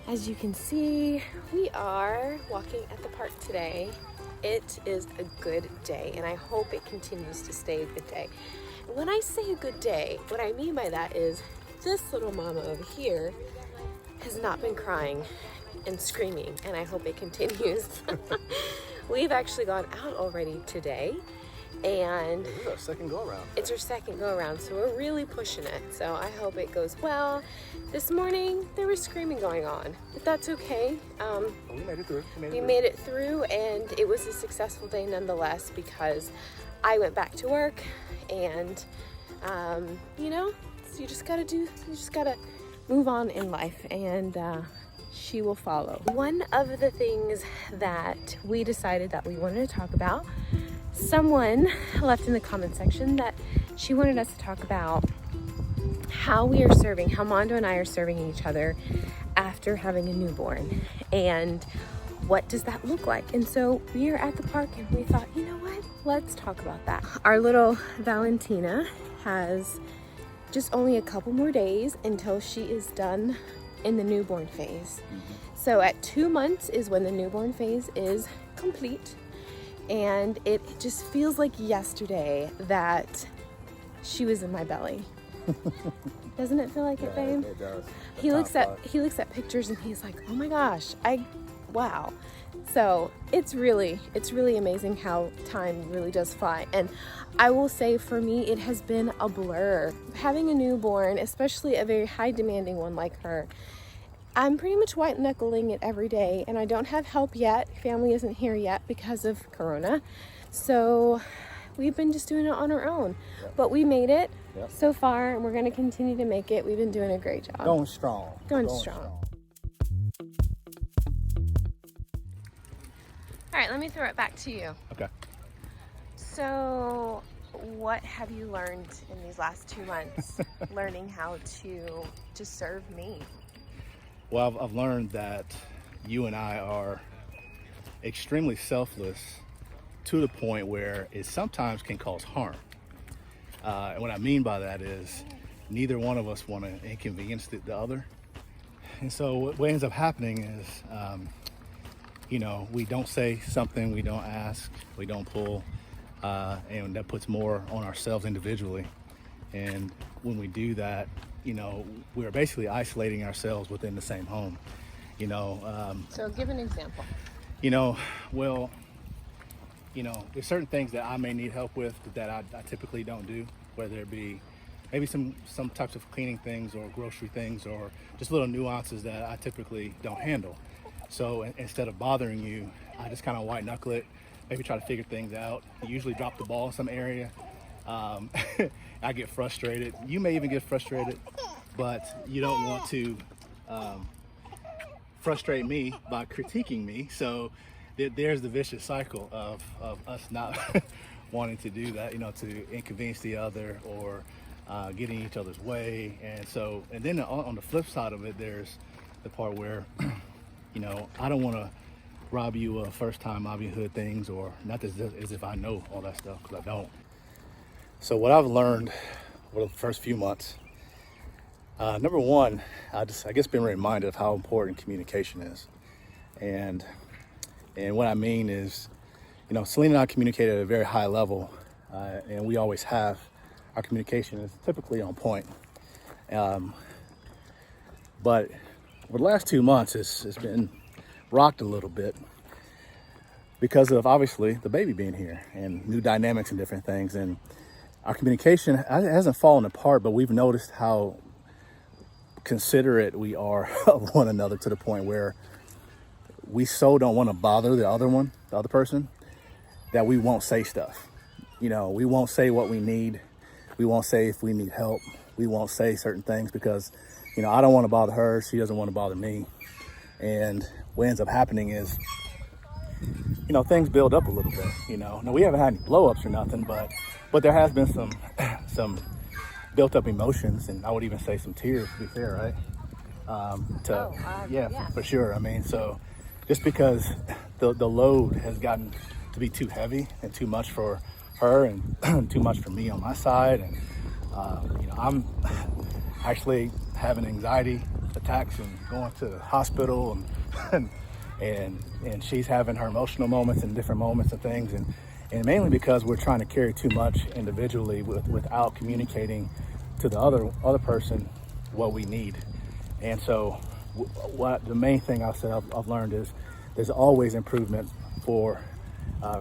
As you can see, we are walking at the park today. It is a good day, and I hope it continues to stay a good day. When I say a good day, what I mean by that is this little mama over here has not been crying and screaming, and I hope it continues. We've actually gone out already today, and this is our second go around. It's our second go around, so we're really pushing it. So I hope it goes well. This morning there was screaming going on, but that's okay. We made it through. We made it through, and it was a successful day nonetheless because I went back to work, and you know, so you just gotta move on in life, and she will follow. One of the things that we decided that we wanted to talk about, someone left in the comment section that she wanted us to talk about how we are serving, how Mondo and I are serving each other after having a newborn, and what does that look like. And so we are at the park, and we thought, you know what, let's talk about that. Our little Valentina has just only a couple more days until she is done in the newborn phase. So at 2 months is when the newborn phase is complete, and it just feels like yesterday that she was in my belly. Doesn't it feel like it, babe? It does. He looks at pictures and he's like, oh my gosh, wow. So it's really amazing how time really does fly. And I will say, for me, it has been a blur. Having a newborn, especially a very high demanding one like her, I'm pretty much white knuckling it every day, and I don't have help yet. Family isn't here yet because of Corona. So we've been just doing it on our own. Yep. But we made it Yep. so far, and we're going to continue to make it. We've been doing a great job. Going strong. Going strong. All right, let me throw it back to you. Okay. So what have you learned in these last 2 months learning how to serve me? Well, I've learned that you and I are extremely selfless to the point where it sometimes can cause harm. And what I mean by that is neither one of us want to inconvenience the other. And so what ends up happening is, you know, we don't say something, we don't ask, we don't pull, and that puts more on ourselves individually. And when we do that, you know, we're basically isolating ourselves within the same home, you know. So give an example. You know, well, you know, there's certain things that I may need help with that I typically don't do, whether it be maybe some types of cleaning things or grocery things or just little nuances that I typically don't handle. So instead of bothering you, I just kind of white knuckle it, maybe try to figure things out. I usually drop the ball in some area. I get frustrated. You may even get frustrated, but you don't want to frustrate me by critiquing me. So there's the vicious cycle of us not wanting to do that, you know, to inconvenience the other or get in each other's way. And then on the flip side of it, there's the part where, you know, I don't want to rob you of first time livelihood things, or not as if I know all that stuff, because I don't. So what I've learned over the first few months, number one, I guess been reminded of how important communication is. And what I mean is, you know, Salina and I communicate at a very high level, and we always have. Our communication is typically on point. But over the last 2 months, it's been rocked a little bit because of, obviously, the baby being here and new dynamics and different things. And our communication hasn't fallen apart, but we've noticed how considerate we are of one another, to the point where we so don't want to bother the other person, that we won't say stuff. You know, we won't say what we need. We won't say if we need help. We won't say certain things because, you know, I don't want to bother her. She doesn't want to bother me. And what ends up happening is, you know, things build up a little bit, you know. Now, we haven't had any blow-ups or nothing, but there has been some built-up emotions, and I would even say some tears, to be fair, right? Yeah, for sure. I mean, so just because the load has gotten to be too heavy and too much for her and too much for me on my side, and you know, I'm actually having anxiety attacks and going to the hospital and she's having her emotional moments and different moments and things, and mainly because we're trying to carry too much individually without communicating to the other person what we need. And so what the main thing I've learned is there's always improvement for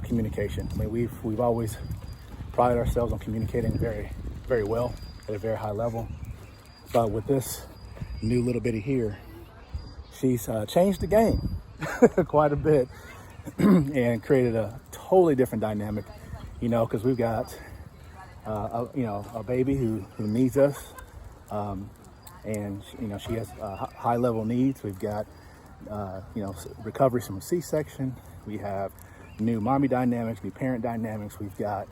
communication. I mean, we've always prided ourselves on communicating very, very well at a very high level. But with this new little bitty here, she's changed the game quite a bit and created a totally different dynamic, you know, because we've got a baby who needs us, and you know, she has high level needs. We've got recovery from a C-section. We have new mommy dynamics, new parent dynamics. We've got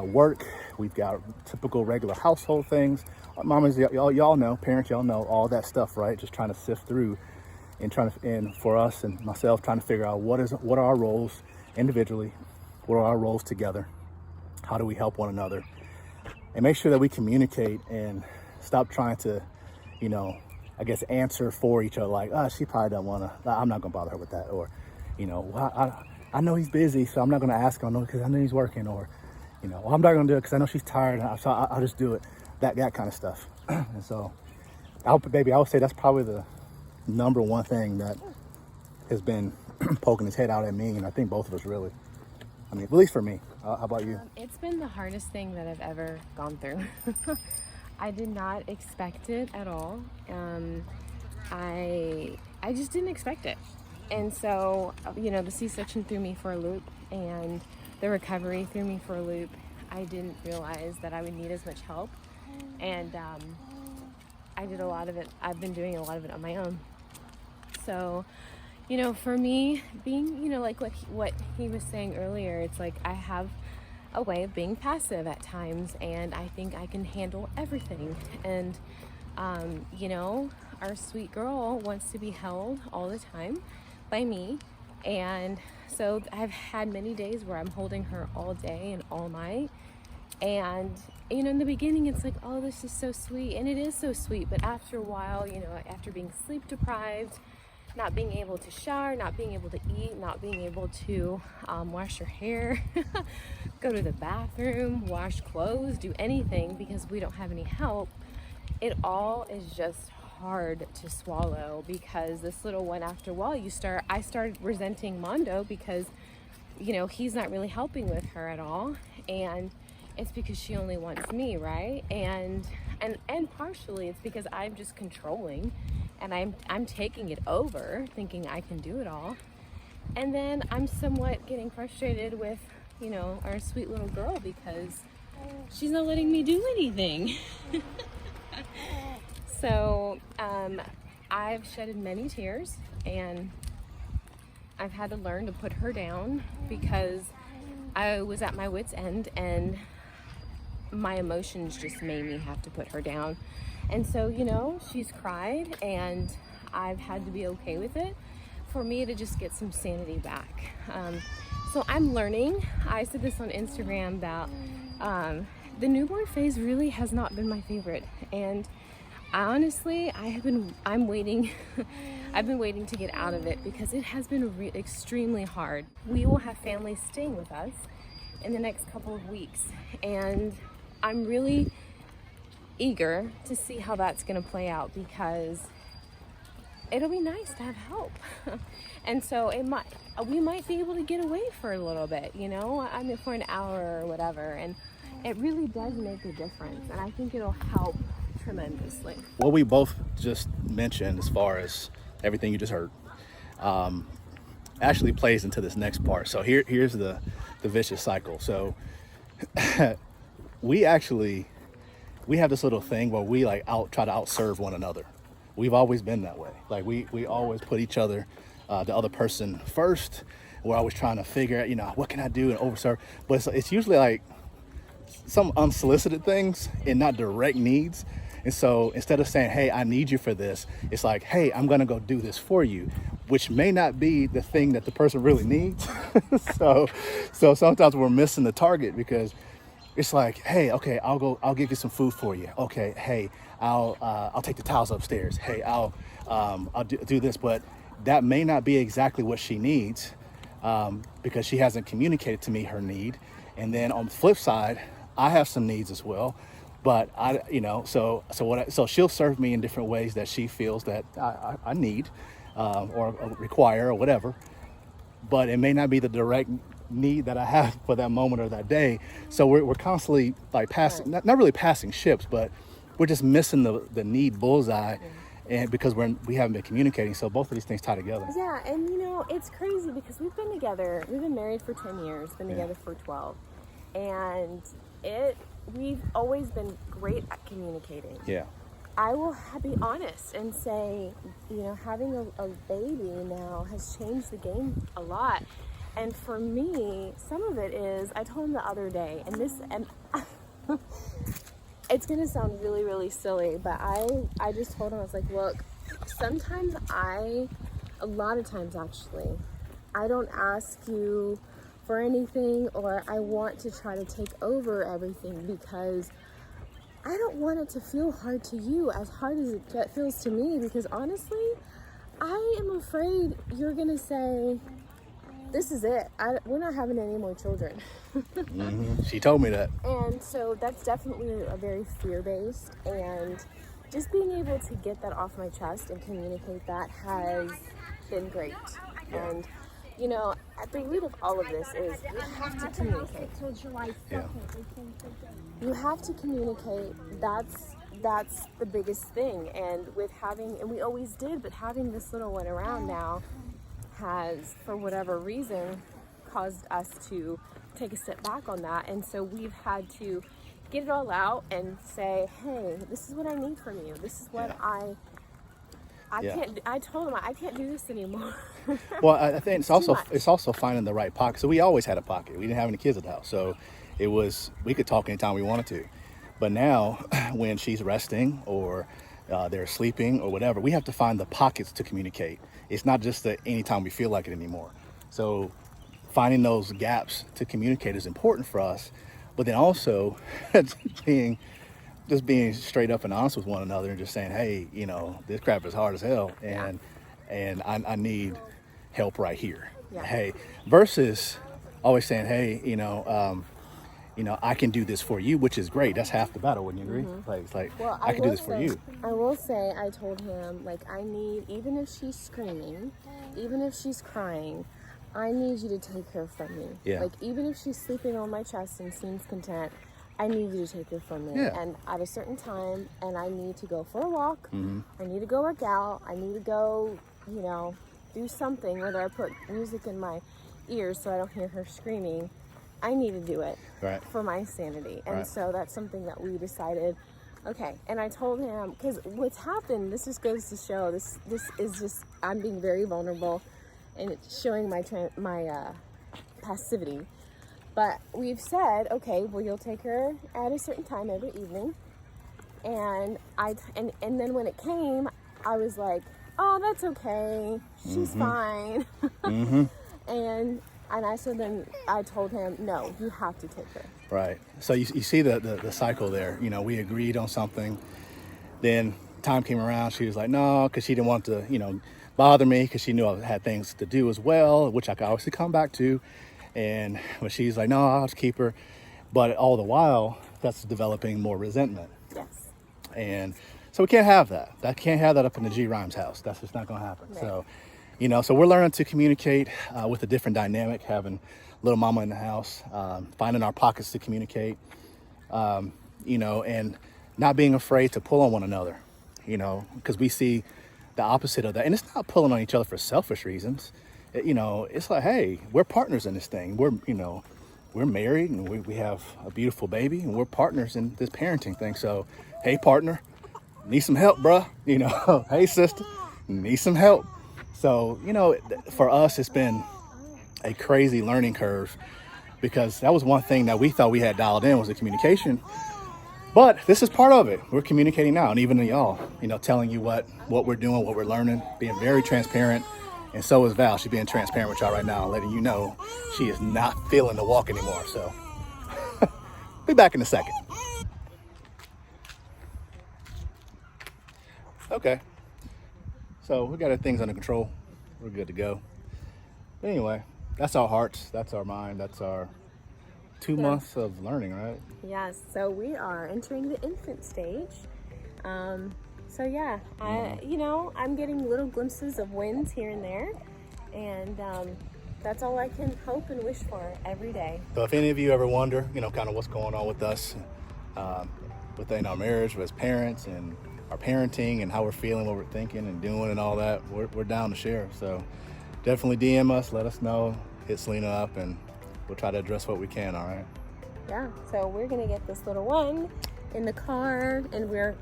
work. We've got typical regular household things. Mamas, y'all know, parents, y'all know all that stuff, right? Just trying to sift through and for us and myself, trying to figure out what are our roles individually, what are our roles together, how do we help one another, and make sure that we communicate and stop trying to, you know, I guess answer for each other, like, she probably doesn't want to, I'm not gonna bother her with that, or, you know, I know he's busy, so I'm not gonna ask him because I know he's working, or, you know, I'm not gonna do it because I know she's tired, so I'll just do it, that kind of stuff. And so, I would say that's probably the number one thing that has been poking his head out at me, and I think both of us really. I mean, at least for me. How about you? It's been the hardest thing that I've ever gone through. I did not expect it at all. I just didn't expect it. And so, you know, the C-section threw me for a loop, and the recovery threw me for a loop. I didn't realize that I would need as much help. And I did a lot of it. I've been doing a lot of it on my own. So, you know, for me, being, you know, like what he was saying earlier, it's like I have a way of being passive at times, and I think I can handle everything. And, you know, our sweet girl wants to be held all the time by me. And so I've had many days where I'm holding her all day and all night. And, you know, in the beginning, it's like, oh, this is so sweet. And it is so sweet. But after a while, you know, after being sleep deprived, not being able to shower, not being able to eat, not being able to wash your hair, go to the bathroom, wash clothes, do anything because we don't have any help, it all is just hard to swallow. Because this little one, after a while, I started resenting Mondo because, you know, he's not really helping with her at all, and it's because she only wants me, right? And partially it's because I'm just controlling, and I'm taking it over, thinking I can do it all. And then I'm somewhat getting frustrated with, you know, our sweet little girl because she's not letting me do anything. So I've shedded many tears, and I've had to learn to put her down because I was at my wit's end, and my emotions just made me have to put her down. And so, you know, she's cried, and I've had to be okay with it for me to just get some sanity back. So I'm learning. I said this on Instagram about the newborn phase really has not been my favorite. And honestly, I'm waiting. I've been waiting to get out of it because it has been extremely hard. We will have families staying with us in the next couple of weeks, and I'm really eager to see how that's going to play out because it'll be nice to have help. And so we might be able to get away for a little bit, you know, I mean, for an hour or whatever, and it really does make a difference, and I think it'll help tremendously. What we both just mentioned, as far as everything you just heard, actually plays into this next part. So here's the vicious cycle. So we have this little thing where we like try to outserve one another. We've always been that way. Like we always put each other, the other person first. We're always trying to figure out, you know, what can I do and overserve. But it's usually like some unsolicited things and not direct needs. And so instead of saying, hey, I need you for this, it's like, hey, I'm gonna go do this for you, which may not be the thing that the person really needs. So sometimes we're missing the target because it's like, hey, okay, I'll give you some food for you. Okay, hey, I'll take the towels upstairs. Hey, I'll do this, but that may not be exactly what she needs, because she hasn't communicated to me her need. And then on the flip side, I have some needs as well, but so she'll serve me in different ways that she feels that I need, or require or whatever, but it may not be the direct need that I have for that moment or that day. So we're constantly like passing, not really passing ships, but we're just missing the need bullseye, and because we haven't been communicating. So both of these things tie together. Yeah, and it's crazy because we've been married for 10 years, been together for 12, and we've always been great at communicating. Yeah. I will be honest and say, having a baby now has changed the game a lot. And for me, some of it is, I told him the other day, and it's going to sound really, really silly, but I just told him, I was like, look, sometimes a lot of times actually, I don't ask you for anything, or I want to try to take over everything because I don't want it to feel hard to you as hard as it feels to me, because honestly, I am afraid you're going to say, this is it. We're not having any more children. She told me that. And so that's definitely a very fear-based, and just being able to get that off my chest and communicate that has been great. Yeah. And at the root of all of this is you have to communicate. Yeah. You have to communicate. That's the biggest thing. And we always did, but having this little one around now has, for whatever reason, caused us to take a step back on that. And so we've had to get it all out and say, hey, this is what I need from you. This is what I can't. I told him I can't do this anymore. Well, I think it's also finding the right pocket. So we always had a pocket. We didn't have any kids at the house, so we could talk anytime we wanted to. But now, when she's resting or they're sleeping or whatever, we have to find the pockets to communicate. It's not just that anytime we feel like it anymore. So finding those gaps to communicate is important for us, but then also being straight up and honest with one another and just saying, hey, this crap is hard as hell, and I need help right here. Yeah. Hey, versus always saying, hey, I can do this for you, which is great. That's half the battle, wouldn't you agree? Well, I can do this for you. I will say, I told him, I need, even if she's screaming, even if she's crying, I need you to take her from me. Yeah. Even if she's sleeping on my chest and seems content, I need you to take her from me. Yeah. And at a certain time, and I need to go for a walk. Mm-hmm. I need to go work out. I need to go, do something, whether I put music in my ears so I don't hear her screaming. I need to do it for my sanity. And so that's something that we decided, okay. And I told him, because what's happened, this just goes to show, this is just, I'm being very vulnerable and it's showing my passivity. But we've said, okay, well, you'll take her at a certain time every evening. And and then when it came, I was like, oh, that's okay. She's fine. Mm-hmm. And then I told him, no, you have to take her. Right. So you see the cycle there. We agreed on something. Then time came around. She was like, no, because she didn't want to, bother me, because she knew I had things to do as well, which I could obviously come back to. And when she's like, no, I'll just keep her. But all the while, that's developing more resentment. Yes. And so we can't have that. I can't have that up in the G Rhymes house. That's just not going to happen. Right. So we're learning to communicate with a different dynamic, having little mama in the house, finding our pockets to communicate, and not being afraid to pull on one another, because we see the opposite of that. And it's not pulling on each other for selfish reasons. It's like, hey, we're partners in this thing. We're married and we have a beautiful baby and we're partners in this parenting thing. So, hey, partner, need some help, bruh. Hey, sister, need some help. So, for us, it's been a crazy learning curve, because that was one thing that we thought we had dialed in was the communication. But this is part of it. We're communicating now, and even to y'all, telling you what we're doing, what we're learning, being very transparent. And so is Val. She's being transparent with y'all right now, letting you know she is not feeling the walk anymore. So, but be back in a second. Okay. So we got our things under control. We're good to go. But anyway, that's our hearts. That's our mind. That's our 2 months of learning, right? Yes. So we are entering the infant stage. So yeah, I'm getting little glimpses of wins here and there, and that's all I can hope and wish for every day. So if any of you ever wonder, kind of what's going on with us within our marriage as parents and our parenting and how we're feeling, what we're thinking and doing and all that, we're down to share. So definitely DM us, let us know, hit Salina up, and we'll try to address what we can, all right? Yeah, so we're gonna get this little one in the car, and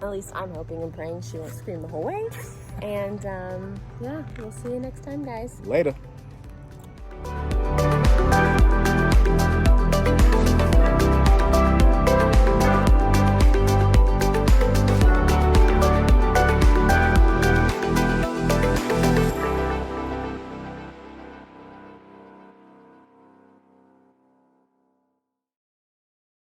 at least I'm hoping and praying she won't scream the whole way. And yeah, we'll see you next time, guys. Later.